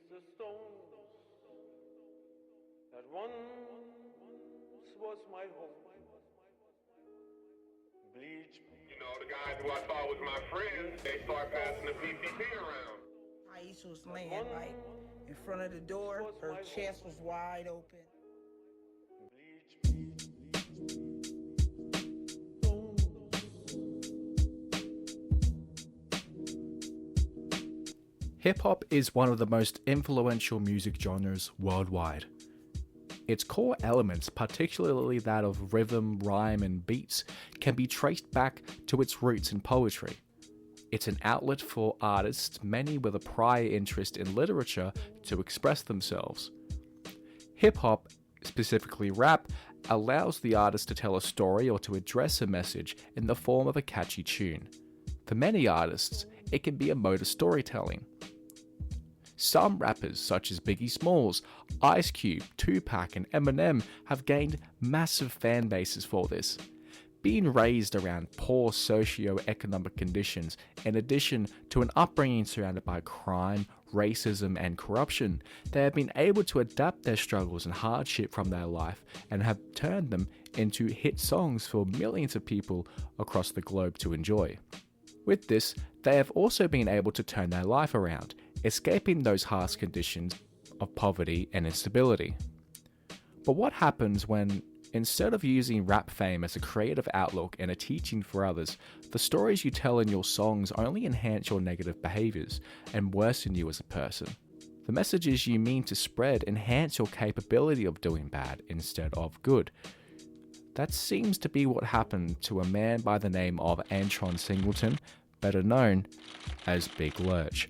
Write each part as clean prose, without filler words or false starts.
the stone that once was my home. Bleach. You know, the guys who I thought was my friends, they start passing the PCP around. Aisha was laying like in front of the door. Her chest was wide open. Hip-hop is one of the most influential music genres worldwide. Its core elements, particularly that of rhythm, rhyme, and beats, can be traced back to its roots in poetry. It's an outlet for artists, many with a prior interest in literature, to express themselves. Hip-hop, specifically rap, allows the artist to tell a story or to address a message in the form of a catchy tune. For many artists, it can be a mode of storytelling. Some rappers, such as Biggie Smalls, Ice Cube, Tupac, and Eminem, have gained massive fan bases for this. Being raised around poor socio-economic conditions, in addition to an upbringing surrounded by crime, racism, and corruption, they have been able to adapt their struggles and hardship from their life and have turned them into hit songs for millions of people across the globe to enjoy. With this, they have also been able to turn their life around, escaping those harsh conditions of poverty and instability. But what happens when, instead of using rap fame as a creative outlook and a teaching for others, the stories you tell in your songs only enhance your negative behaviors and worsen you as a person? The messages you mean to spread enhance your capability of doing bad instead of good. That seems to be what happened to a man by the name of Antron Singleton, better known as Big Lurch.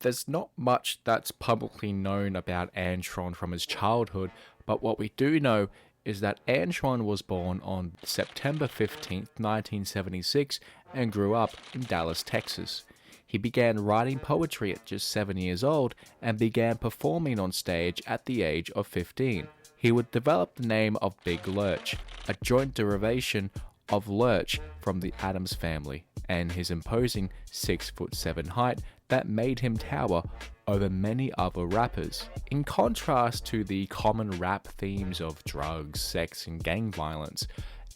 There's not much that's publicly known about Antron from his childhood, but what we do know is that Antron was born on September 15, 1976, and grew up in Dallas, Texas. He began writing poetry at just 7 years old and began performing on stage at the age of 15. He would develop the name of Big Lurch, a joint derivation of Lurch from the Addams family, and his imposing 6'7" height that made him tower over many other rappers. In contrast to the common rap themes of drugs, sex, and gang violence,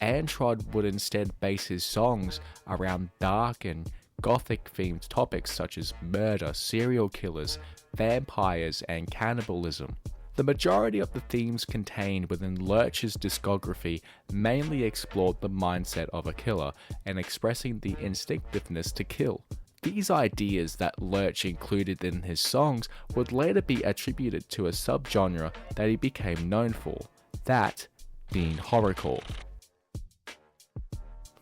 Antron would instead base his songs around dark and gothic-themed topics such as murder, serial killers, vampires, and cannibalism. The majority of the themes contained within Lurch's discography mainly explored the mindset of a killer and expressing the instinctiveness to kill. These ideas that Lurch included in his songs would later be attributed to a subgenre that he became known for, that being horrorcore.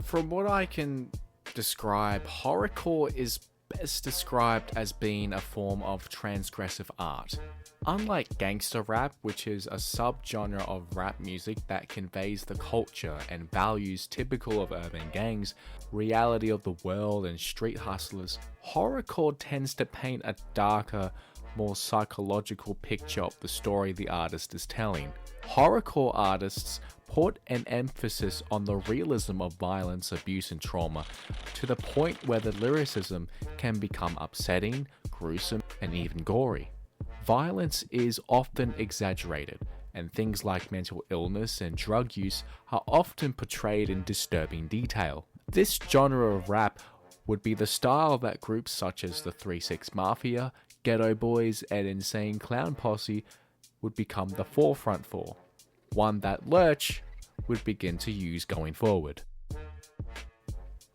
From what I can describe, horrorcore is best described as being a form of transgressive art. Unlike gangster rap, which is a subgenre of rap music that conveys the culture and values typical of urban gangs, reality of the world, and street hustlers, horrorcore tends to paint a darker, more psychological picture of the story the artist is telling. Horrorcore artists put an emphasis on the realism of violence, abuse, and trauma to the point where the lyricism can become upsetting, gruesome, and even gory. Violence is often exaggerated, and things like mental illness and drug use are often portrayed in disturbing detail. This genre of rap would be the style that groups such as the 3 6 Mafia, Ghetto Boys, and Insane Clown Posse would become the forefront for, one that Lurch would begin to use going forward.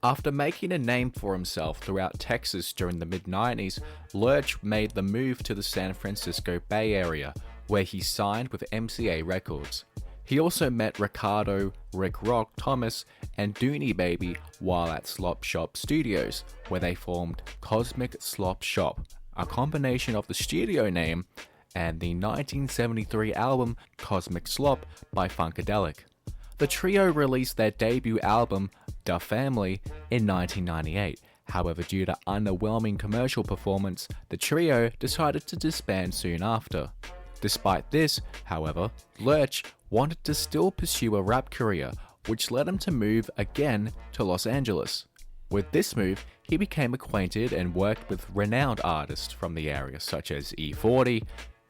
After making a name for himself throughout Texas during the mid-90s, Lurch made the move to the San Francisco Bay Area, where he signed with MCA Records. He also met Ricardo, Rick Rock Thomas, and Dooney Baby while at Slop Shop Studios, where they formed Cosmic Slop Shop, a combination of the studio name and the 1973 album Cosmic Slop by Funkadelic. The trio released their debut album, Da Family, in 1998. However, due to underwhelming commercial performance, the trio decided to disband soon after. Despite this, however, Lurch wanted to still pursue a rap career, which led him to move again to Los Angeles. With this move, he became acquainted and worked with renowned artists from the area such as E40,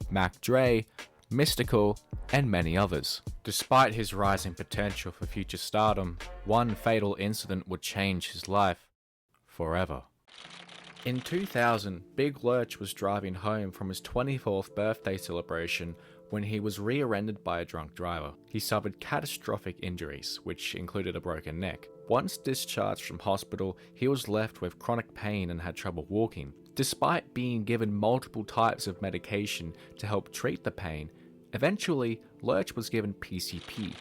Mac Dre, Mystical, and many others. Despite his rising potential for future stardom, one fatal incident would change his life forever. In 2000, Big Lurch was driving home from his 24th birthday celebration when he was rear-ended by a drunk driver. He suffered catastrophic injuries, which included a broken neck. Once discharged from hospital, he was left with chronic pain and had trouble walking. Despite being given multiple types of medication to help treat the pain, eventually Lurch was given PCP,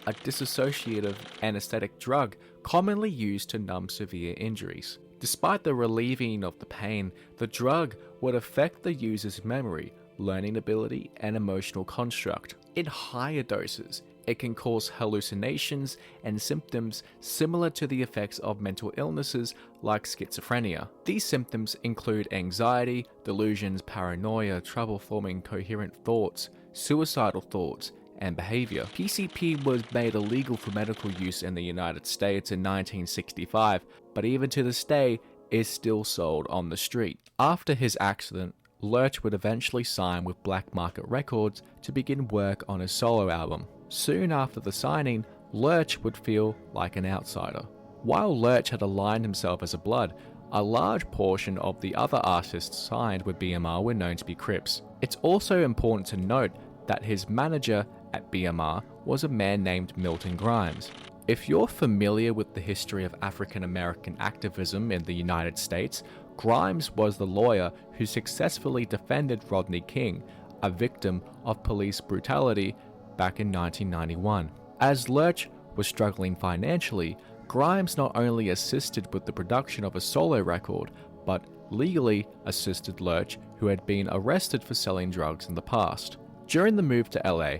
a dissociative anesthetic drug commonly used to numb severe injuries. Despite the relieving of the pain, the drug would affect the user's memory, learning ability, and emotional construct. In higher doses, it can cause hallucinations and symptoms similar to the effects of mental illnesses like schizophrenia. These symptoms include anxiety, delusions, paranoia, trouble forming coherent thoughts, suicidal thoughts, and behavior. PCP was made illegal for medical use in the United States in 1965, but even to this day is still sold on the street. After his accident, Lurch would eventually sign with Black Market Records to begin work on his solo album. Soon after the signing, Lurch would feel like an outsider. While Lurch had aligned himself as a Blood, a large portion of the other artists signed with BMR were known to be Crips. It's also important to note that his manager at BMR was a man named Milton Grimes. If you're familiar with the history of African American activism in the United States, Grimes was the lawyer who successfully defended Rodney King, a victim of police brutality, back in 1991. As Lurch was struggling financially, Grimes not only assisted with the production of a solo record, but legally assisted Lurch, who had been arrested for selling drugs in the past. During the move to LA,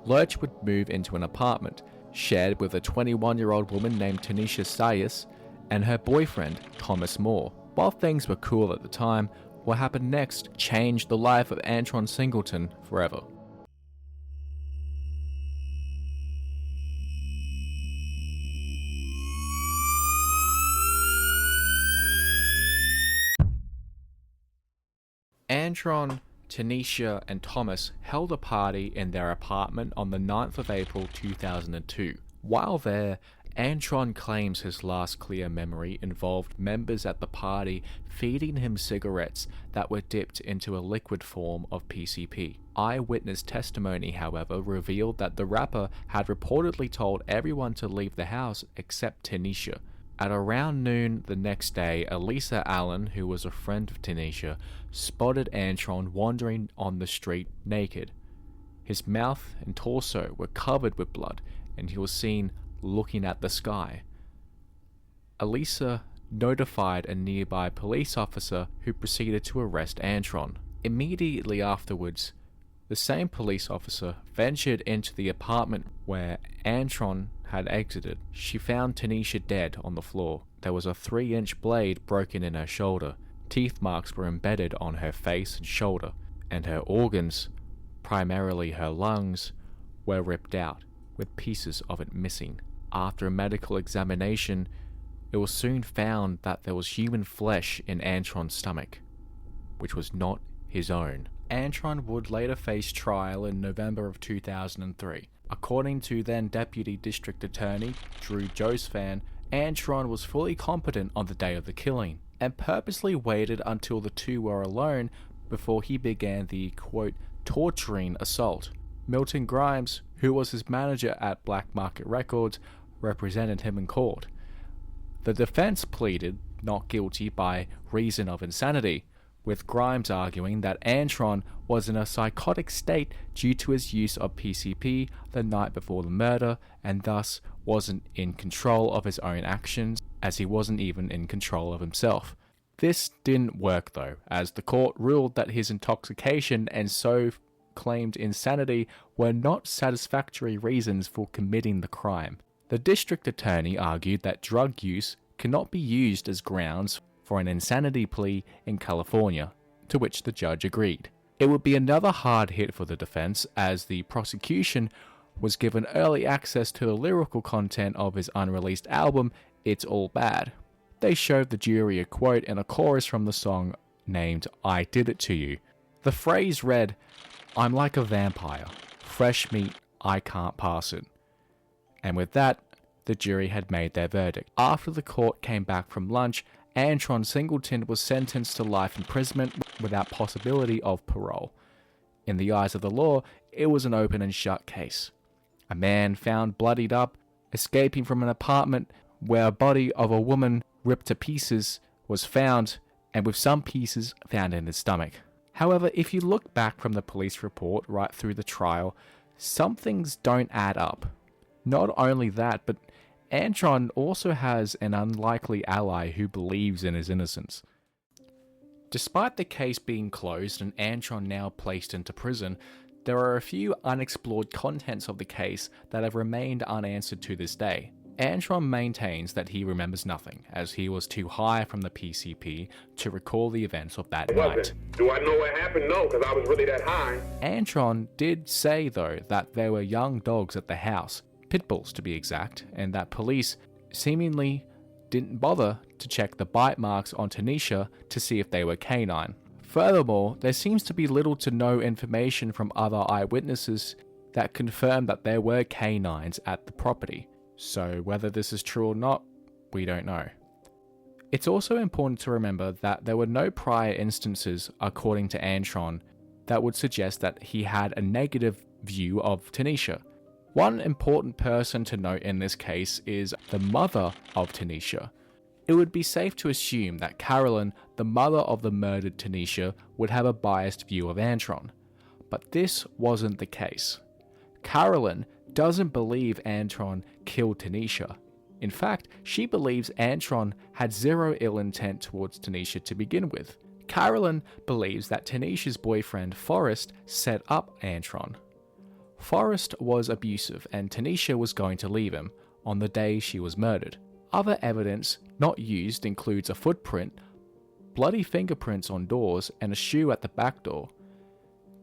Lurch would move into an apartment shared with a 21-year-old woman named Tanisha Sayers and her boyfriend, Thomas Moore. While things were cool at the time, what happened next changed the life of Antron Singleton forever. Antron, Tanisha, and Thomas held a party in their apartment on the 9th of April 2002. While there, Antron claims his last clear memory involved members at the party feeding him cigarettes that were dipped into a liquid form of PCP. Eyewitness testimony, however, revealed that the rapper had reportedly told everyone to leave the house except Tanisha. At around noon the next day, Elisa Allen, who was a friend of Tanisha, spotted Antron wandering on the street naked. His mouth and torso were covered with blood, and he was seen looking at the sky. Elisa notified a nearby police officer who proceeded to arrest Antron. Immediately afterwards, the same police officer ventured into the apartment where Antron had exited. She found Tanisha dead on the floor. There was a 3-inch blade broken in her shoulder. Teeth marks were embedded on her face and shoulder, and her organs, primarily her lungs, were ripped out, with pieces of it missing. After a medical examination, it was soon found that there was human flesh in Antron's stomach, which was not his own. Antron would later face trial in November of 2003. According to then Deputy District Attorney Drew Josephan, Antron was fully competent on the day of the killing, and purposely waited until the two were alone before he began the, quote, torturing assault. Milton Grimes, who was his manager at Black Market Records, represented him in court. The defense pleaded not guilty by reason of insanity, with Grimes arguing that Antron was in a psychotic state due to his use of PCP the night before the murder, and thus wasn't in control of his own actions, as he wasn't even in control of himself. This didn't work though, as the court ruled that his intoxication and so claimed insanity were not satisfactory reasons for committing the crime. The district attorney argued that drug use cannot be used as grounds for an insanity plea in California, to which the judge agreed. It would be another hard hit for the defense, as the prosecution was given early access to the lyrical content of his unreleased album, It's All Bad. They showed the jury a quote and a chorus from the song named I Did It To You. The phrase read, "I'm like a vampire, fresh meat, I can't pass it." And with that, the jury had made their verdict. After the court came back from lunch, Antron Singleton was sentenced to life imprisonment without possibility of parole. In the eyes of the law, it was an open and shut case. A man found bloodied up, escaping from an apartment where a body of a woman ripped to pieces was found, and with some pieces found in his stomach. However, if you look back from the police report right through the trial, some things don't add up. Not only that, but Antron also has an unlikely ally who believes in his innocence. Despite the case being closed and Antron now placed into prison, there are a few unexplored contents of the case that have remained unanswered to this day. Antron maintains that he remembers nothing, as he was too high from the PCP to recall the events of that night. Do I know what happened? No, because I was really that high. Antron did say, though, that there were young dogs at the house, pit bulls to be exact, and that police seemingly didn't bother to check the bite marks on Tanisha to see if they were canine. Furthermore, there seems to be little to no information from other eyewitnesses that confirm that there were canines at the property. So whether this is true or not, we don't know. It's also important to remember that there were no prior instances, according to Antron, that would suggest that he had a negative view of Tanisha. One important person to note in this case is the mother of Tanisha. It would be safe to assume that Carolyn, the mother of the murdered Tanisha, would have a biased view of Antron. But this wasn't the case. Carolyn doesn't believe Antron killed Tanisha. In fact, she believes Antron had zero ill intent towards Tanisha to begin with. Carolyn believes that Tanisha's boyfriend Forrest set up Antron. Forrest was abusive and Tanisha was going to leave him on the day she was murdered. Other evidence not used includes a footprint, bloody fingerprints on doors, and a shoe at the back door.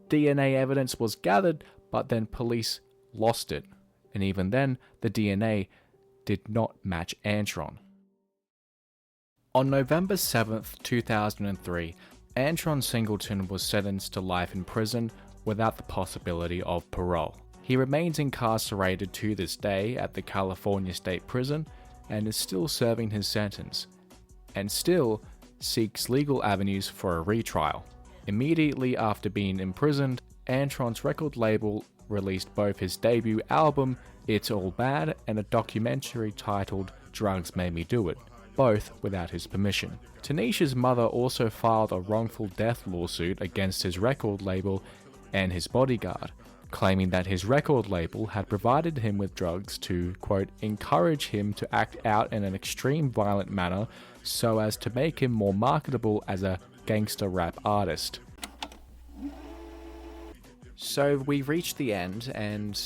DNA evidence was gathered, but then police lost it, and even then, the DNA did not match Antron. On November 7th, 2003, Antron Singleton was sentenced to life in prison without the possibility of parole. He remains incarcerated to this day at the California State Prison and is still serving his sentence, and still seeks legal avenues for a retrial. Immediately after being imprisoned, Antron's record label released both his debut album, It's All Bad, and a documentary titled Drugs Made Me Do It, both without his permission. Tanisha's mother also filed a wrongful death lawsuit against his record label and his bodyguard, claiming that his record label had provided him with drugs to, quote, encourage him to act out in an extreme violent manner so as to make him more marketable as a gangster rap artist. So we reached the end, and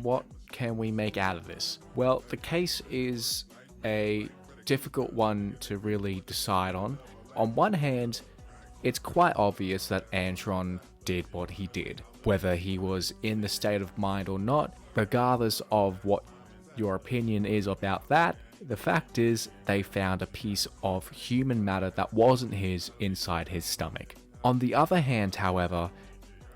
what can we make out of this? Well, the case is a difficult one to really decide on. On one hand, it's quite obvious that Antron did what he did. Whether he was in the state of mind or not, regardless of what your opinion is about that, the fact is they found a piece of human matter that wasn't his inside his stomach. On the other hand, however,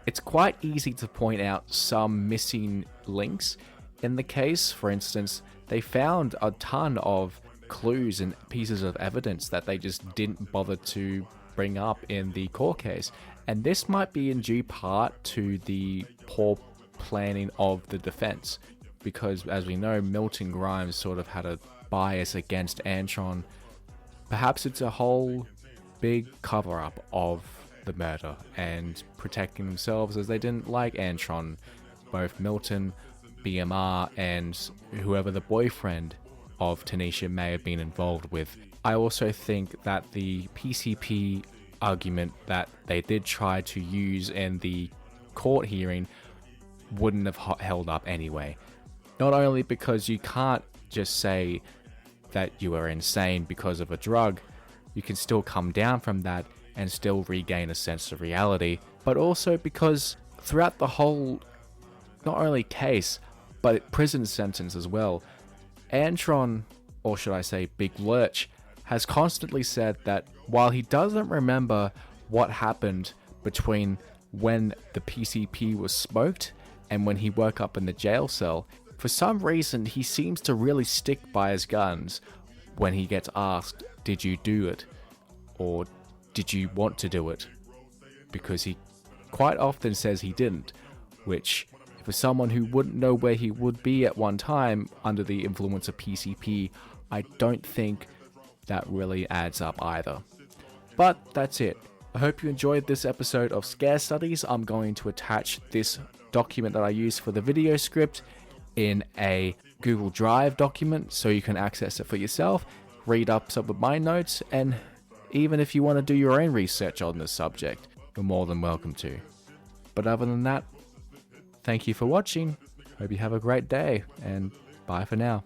it's quite easy to point out some missing links in the case. For instance, they found a ton of clues and pieces of evidence that they just didn't bother to bring up in the court case. And this might be in due part to the poor planning of the defense, because as we know, Milton Grimes sort of had a bias against Antron. Perhaps it's a whole big cover-up of the murder and protecting themselves, as they didn't like Antron. Both Milton, BMR, and whoever the boyfriend of Tanisha may have been involved with. I also think that the PCP argument that they did try to use in the court hearing wouldn't have held up anyway. Not only because you can't just say that you are insane because of a drug, you can still come down from that and still regain a sense of reality, but also because throughout the whole, not only case, but prison sentence as well. Antron, or should I say Big Lurch, has constantly said that while he doesn't remember what happened between when the PCP was smoked and when he woke up in the jail cell, for some reason he seems to really stick by his guns when he gets asked, did you do it? Or did you want to do it? Because he quite often says he didn't, which for someone who wouldn't know where he would be at one time under the influence of PCP, I don't think that really adds up either. But that's it. I hope you enjoyed this episode of Scare Studies. I'm going to attach this document that I used for the video script in a Google Drive document so you can access it for yourself, read up some of my notes, and even if you want to do your own research on this subject, you're more than welcome to. But other than that, thank you for watching. Hope you have a great day, and bye for now.